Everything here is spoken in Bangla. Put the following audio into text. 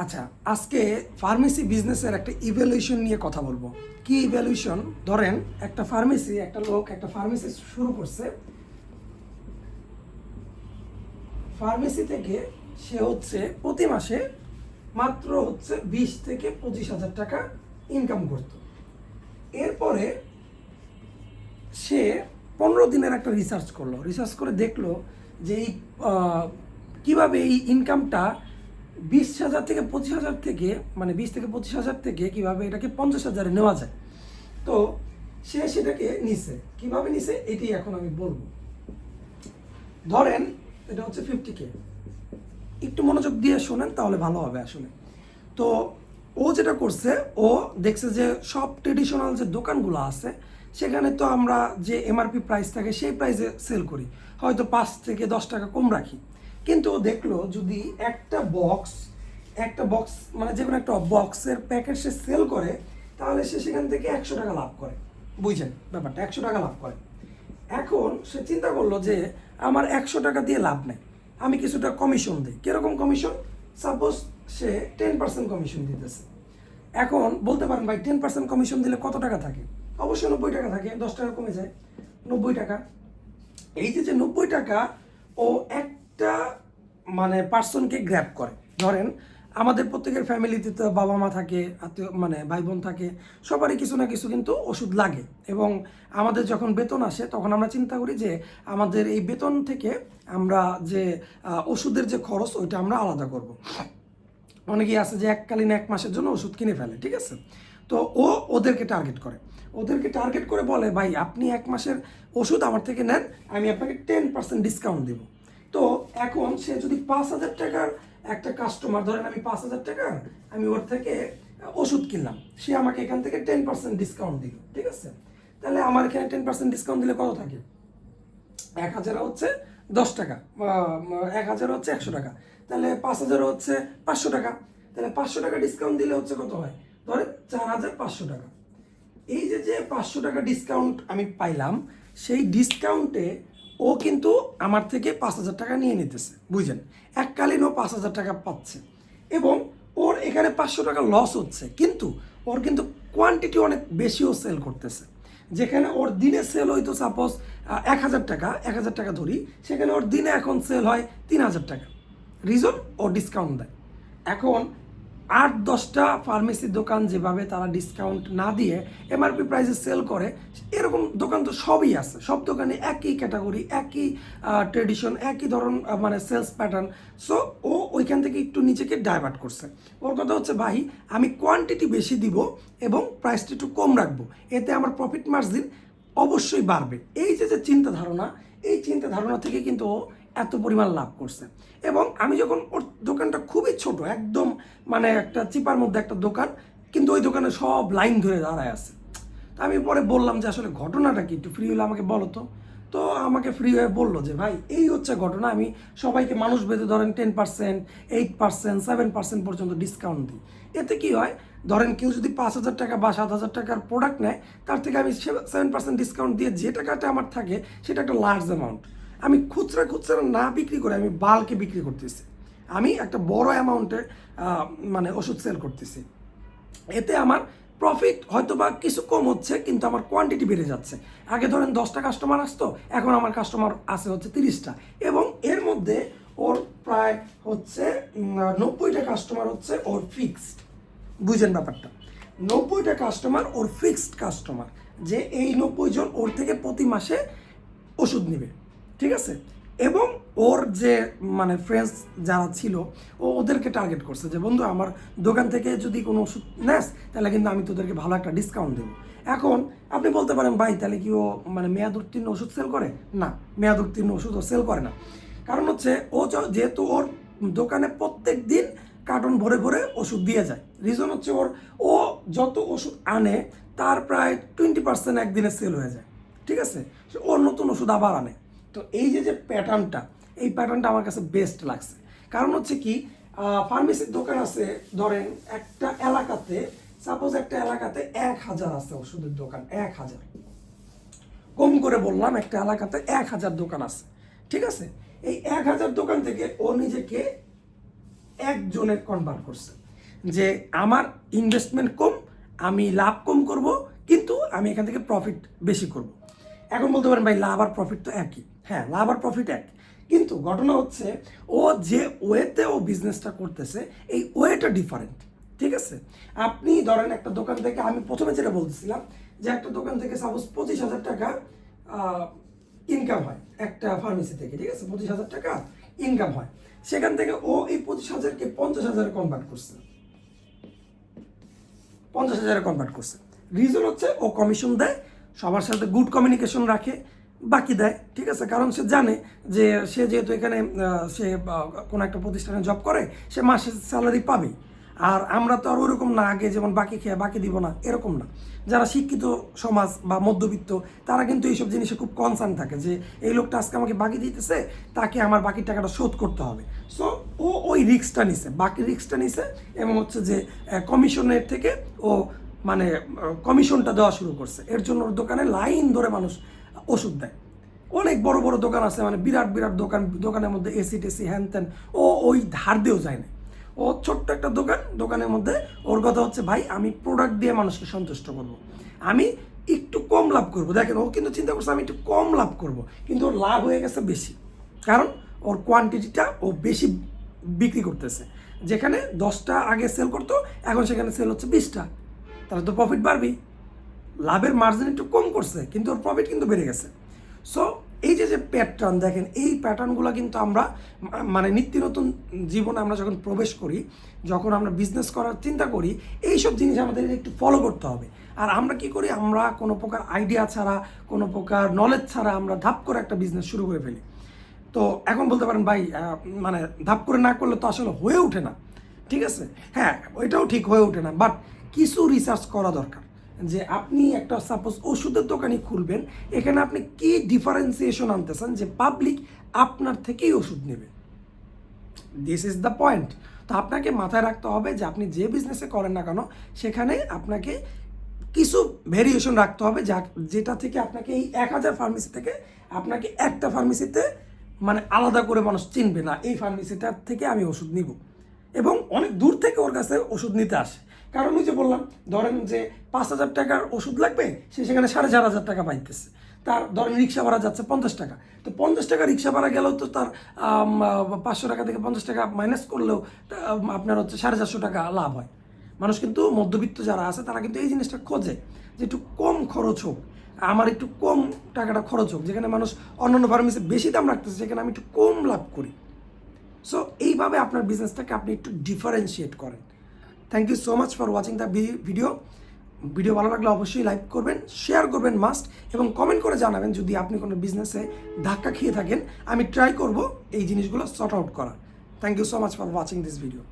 আচ্ছা, আজকে ফার্মেসি বিজনেসের একটা ইভ্যালুয়েশন নিয়ে কথা বলবো। কি ইভ্যালুয়েশন? ধরেন একটা লোক একটা ফার্মেসি শুরু করছে। ফার্মেসি থেকে সে হচ্ছে প্রতি মাসে মাত্র 20,000 থেকে 25,000 টাকা ইনকাম করত। এরপরে সে 15 দিনের একটা রিসার্চ করে দেখলো যে কিভাবে এই ইনকামটা 20,000 থেকে 25,000 থেকে 20,000 থেকে 25,000 থেকে কিভাবে এটাকে 50,000-এ নেওয়া যায়। তো সে সেটাকে নিছে। কিভাবে নিছে এটি এখন আমি বলবো। ধরেন এটা হচ্ছে 50K। একটু মনোযোগ দিয়ে শোনেন তাহলে ভালো হবে আসলে। তো ও যেটা করছে, ও দেখছে যে সব ট্রেডিশনাল যে দোকানগুলো আছে সেখানে তো আমরা যে এমআরপি প্রাইস থাকে সেই প্রাইসে সেল করি, হয়তো 5 থেকে 10 টাকা কম রাখি। কিন্তু ও দেখলো যদি একটা বক্স যে কোনো একটা বক্সের প্যাকেট সে সেল করে, তাহলে সে সেখান থেকে 100 টাকা লাভ করে। বুঝছেন ব্যাপারটা? 100 টাকা লাভ করে। এখন সে চিন্তা করলো যে আমার 100 টাকা দিয়ে লাভ নেই, আমি কিছুটা কমিশন দিই। কিরকম কমিশন? সাপোজ সে 10% কমিশন দিতেছে। এখন বলতে পারেন ভাই 10% কমিশন দিলে কত টাকা থাকে? অবশ্যই 90 টাকা থাকে, 10 টাকা কমে যায় 90 টাকা। এই যে 90 টাকা ও একটা পার্সনকে গ্র্যাব করে। ধরেন আমাদের প্রত্যেকের ফ্যামিলিতে তো বাবা মা থাকে, আত্মীয় ভাই বোন থাকে, সবারই কিছু না কিছু কিন্তু ওষুধ লাগে। এবং আমাদের যখন বেতন আসে তখন আমরা চিন্তা করি যে আমাদের এই বেতন থেকে আমরা যে ওষুধের যে খরচ ওইটা আমরা আলাদা করব। অনেকেই আছে যে এককালীন 1 মাসের জন্য ওষুধ কিনে ফেলে, ঠিক আছে? তো ওদেরকে টার্গেট করে বলে ভাই আপনি 1 মাসের ওষুধ আমার থেকে নেন, আমি আপনাকে 10% ডিসকাউন্ট দেবো। তো এখন সে যদি 5,000 টাকার একটা কাস্টমার, ধরেন আমি 5,000 টাকার আমি ওর থেকে ওষুধ কিনলাম, সে আমাকে এখান থেকে 10% ডিসকাউন্ট দিল, ঠিক আছে? তাহলে আমার এখানে 10% ডিসকাউন্ট দিলে কত থাকে? 1,000 হচ্ছে 10 টাকা, 1,000 হচ্ছে 100 টাকা, তাহলে 5,000 হচ্ছে 500 টাকা। তাহলে 500 টাকা ডিসকাউন্ট দিলে হচ্ছে কত হয়? ধরেন 4,500 টাকা। এই যে 500 টাকা ডিসকাউন্ট আমি পাইলাম, সেই ডিসকাউন্টে ও কিন্তু আমার থেকে 5,000 টাকা নিয়ে নিতেছে। বুঝলেন? এককালীন ও 5,000 টাকা পাচ্ছে এবং ওর এখানে 500 টাকা লস হচ্ছে, কিন্তু ওর কিন্তু কোয়ান্টিটি অনেক বেশিও সেল করতেছে। যেখানে ওর দিনে সেল হয়তো সাপোজ 1,000 টাকা ধরি, সেখানে ওর দিনে এখন সেল হয় 3,000 টাকা। রিজন? ও ডিসকাউন্ট দেয়। এখন 8-10টা ফার্মেসির দোকান যেভাবে তারা ডিসকাউন্ট না দিয়ে এমআরপি প্রাইসে সেল করে, এরকম দোকান তো সবই আছে। সব দোকানে একই ক্যাটাগরি, একই ট্রেডিশন, একই ধরন সেলস প্যাটার্ন। সো ও ওইখান থেকে একটু নিজেকে ডাইভার্ট করছে। ওর কথা হচ্ছে ভাই আমি কোয়ান্টিটি বেশি দিব এবং প্রাইসটা একটু কম রাখবো, এতে আমার প্রফিট মার্জিন অবশ্যই বাড়বে। এই যে এই চিন্তা ধারণা থেকে কিন্তু ও এত পরিমাণ লাভ করছে। এবং আমি যখন ওর দোকানটা খুবই ছোট, একদম একটা চিপার মধ্যে একটা দোকান, কিন্তু ওই দোকানে সব লাইন ধরে দাঁড়ায় আছে। তা আমি পরে বললাম যে আসলে ঘটনাটা কি, একটু ফ্রি হলে আমাকে বলো তো। তো আমাকে ফ্রি হয়ে বললো যে ভাই এই হচ্ছে ঘটনা, আমি সবাইকে মানুষ ভেদে ধরেন 10%, 8%, 7% পর্যন্ত ডিসকাউন্ট দিই। এতে কি হয়, ধরেন কেউ যদি 5,000 টাকা বা 7,000 টাকার প্রোডাক্ট নেয়, তার থেকে আমি 7% ডিসকাউন্ট দিয়ে যে টাকাটা আমার থাকে সেটা একটা লার্জ অ্যামাউন্ট। আমি খুচরা না বিক্রি করে আমি বাল্কে বিক্রি করতেছি। আমি একটা বড় অ্যামাউন্টে ওষুধ সেল করতেছি। এতে আমার প্রফিট হয়তো বা কিছু কম হচ্ছে, কিন্তু আমার কোয়ান্টিটি বেড়ে যাচ্ছে। আগে ধরেন 10টা কাস্টমার আসতো, এখন আমার কাস্টমার আসে হচ্ছে 30টা। এবং এর মধ্যে ওর প্রায় 90টা কাস্টমার হচ্ছে ওর ফিক্সড। বুঝেন ব্যাপারটা? 90টা কাস্টমার ওর ফিক্সড কাস্টমার, যে এই 90 জন ওর থেকে প্রতি মাসে ওষুধ নেবে, ঠিক আছে? এবং ওর যে ফ্রেন্ডস যারা ছিল, ওদেরকে টার্গেট করছে যে বন্ধু আমার দোকান থেকে যদি কোনো ওষুধ নেস তাহলে কিন্তু আমি তোদেরকে ভালো একটা ডিসকাউন্ট দেবো। এখন আপনি বলতে পারেন ভাই তাহলে কি ও মেয়াদ উত্তীর্ণ ওষুধ সেল করে? না, মেয়াদ উত্তীর্ণ ওষুধ ও সেল করে না। কারণ হচ্ছে যেহেতু ওর দোকানে প্রত্যেক দিন কার্টন ভরে ভরে ওষুধ দিয়ে যায়। রিজন হচ্ছে ও যত ওষুধ আনে তার প্রায় 20% একদিনে সেল হয়ে যায়, ঠিক আছে? ওর নতুন ওষুধ আবার আনে। তো এই যে এই প্যাটার্নটা আমার কাছে বেস্ট লাগছে। কারণ হচ্ছে কি, ফার্মেসির দোকান আছে, ধরেন একটা এলাকাতে 1,000 আছে ওষুধের দোকান, 1,000 কম করে বললাম, একটা এলাকাতে 1,000 দোকান আছে, ঠিক আছে? এই 1,000 দোকান থেকে ও নিজেকে একজনে কনভার্ট করছে। যে আমার ইনভেস্টমেন্ট কম, আমি লাভ কম করব, কিন্তু আমি এখান থেকে প্রফিট বেশি করব। এখন বলতে পারেন ভাই লাভ আর প্রফিট তো একই। হ্যাঁ, লাভ আর প্রফিট এক, কিন্তু ঘটনা হচ্ছে ও যে ওয়েতে ও বিজনেসটা করতেছে এই ওয়েটা ডিফারেন্ট। ঠিক আছে, আপনি ধরেন একটা দোকান থেকে, আমি প্রথমে যেটা বলতেছিলাম যে একটা দোকান থেকে সাপোজ 25,000 টাকা ইনকাম হয় একটা ফার্মেসি থেকে, ঠিক আছে, 25,000 টাকা ইনকাম হয়। সেখান থেকে ও এই 25,000-কে 50,000-এ কনভার্ট করছে, 50,000-এ কনভার্ট করছে। রিজন হচ্ছে ও কমিশন দেয়, সবার সাথে গুড কমিউনিকেশন রাখে, বাকি দেয়। ঠিক আছে, কারণ সে জানে যে সে যেহেতু এখানে সে কোনো একটা প্রতিষ্ঠানে জব করে, সে মাসে স্যালারি পাবেই। আর আমরা তো আর ওরকম না, আগে যেমন বাকি খেয়ে বাকি দিব না, এরকম না। যারা শিক্ষিত সমাজ বা মধ্যবিত্ত, তারা কিন্তু এইসব জিনিসে খুব কনসার্ন থাকে যে এই লোকটা আজকে আমাকে বাকি দিতেছে, তাকে আমার বাকি টাকাটা শোধ করতে হবে। সো ও ওই রিস্কটা নিছে, বাকি রিস্কটা নিছে, এবং হচ্ছে যে কমিশনের থেকে ও মানে কমিশনটা দেওয়া শুরু করছে। এর জন্য ওর দোকানে লাইন ধরে মানুষ ওষুধ দেয়। অনেক বড় বড় দোকান আছে, মানে বিরাট বিরাট দোকান, দোকানের মধ্যে এসি টেসি হ্যান ত্যান, ও ওই ধার দিয়েও যায় না। ও ছোট্ট একটা দোকান, দোকানের মধ্যে ওর কথা হচ্ছে ভাই আমি প্রোডাক্ট দিয়ে মানুষকে সন্তুষ্ট করব, আমি একটু কম লাভ করব। দেখেন, ও কিন্তু চিন্তা করছে আমি একটু কম লাভ করব, কিন্তু ওর লাভ হয়ে গেছে বেশি, কারণ ওর কোয়ান্টিটিটা ও বেশি বিক্রি করতেছে। যেখানে 10টা আগে সেল করতো, এখন সেখানে সেল হচ্ছে 20টা, তাহলে তো প্রফিট বাড়বেই। লাভের মার্জিন একটু কম করছে, কিন্তু ওর প্রফিট কিন্তু বেড়ে গেছে। সো এই যে যে প্যাটার্ন দেখেন, এই প্যাটার্নগুলো কিন্তু আমরা মানে নিত্য নতুন জীবনে আমরা যখন প্রবেশ করি, যখন আমরা বিজনেস করার চিন্তা করি, এইসব জিনিস আমাদের একটু ফলো করতে হবে। আর আমরা কি করি, আমরা কোনো প্রকার আইডিয়া ছাড়া, কোনো প্রকার নলেজ ছাড়া আমরা ধাপ করে একটা বিজনেস শুরু করে ফেলি। তো এখন বলতে পারেন ভাই মানে ধাপ করে না করলে তো আসলে হয়ে ওঠে না। ঠিক আছে, হ্যাঁ ওইটাও ঠিক হয়ে ওঠে না, বাট কিছু রিসার্চ করা দরকার যে আপনি একটা সাপোজ ওষুধের দোকানই খুলবেন, এখানে আপনি কি ডিফারেন্সিয়েশন আনতেছেন যে পাবলিক আপনার থেকেই ওষুধ নেবে। This is the point. তো আপনাকে মাথায় রাখতে হবে যে আপনি যে বিজনেসে করেন না কেন, সেখানে আপনাকে কিছু ভেরিয়েশন রাখতে হবে, যেটা থেকে আপনাকে এই 1,000 ফার্মেসি থেকে আপনাকে একটা ফার্মেসিতে মানে আলাদা করে মানুষ চিনবে না, এই ফার্মেসিটার থেকে আমি ওষুধ নিব। এবং অনেক দূর থেকে ওর কাছে ওষুধ নিতে আসে, কারণ ওই যে বললাম, ধরেন যে 5,000 টাকার ওষুধ লাগবে, সে সেখানে 4,500 টাকা পাইতেছে। তার ধরেন রিক্সা ভাড়া যাচ্ছে 50 টাকা, তো 50 টাকা রিক্সা ভাড়া গেলেও তো তার 500 টাকা থেকে 50 টাকা মাইনাস করলেও আপনার হচ্ছে 450 টাকা লাভ হয়। মানুষ কিন্তু মধ্যবিত্ত যারা আছে তারা কিন্তু এই জিনিসটা খোঁজে যে একটু কম খরচ হোক, আমার একটু কম টাকাটা খরচ হোক, যেখানে মানুষ অন্যান্য ফার্মেসি বেশি দাম রাখতেছে, সেখানে আমি একটু কম লাভ করি। সো এইভাবে আপনার বিজনেসটাকে আপনি একটু ডিফারেন্সিয়েট করেন। Thank you so much for watching the video ভালো লাগলে অবশ্যই লাইক করবেন, শেয়ার করবেন মাস্ট, এবং কমেন্ট করে জানাবেন যদি আপনি কোনো বিজনেসে ধাক্কা খেয়ে থাকেন। আমি ট্রাই করব এই জিনিসগুলো সর্ট আউট করা। Thank you so much for watching this video.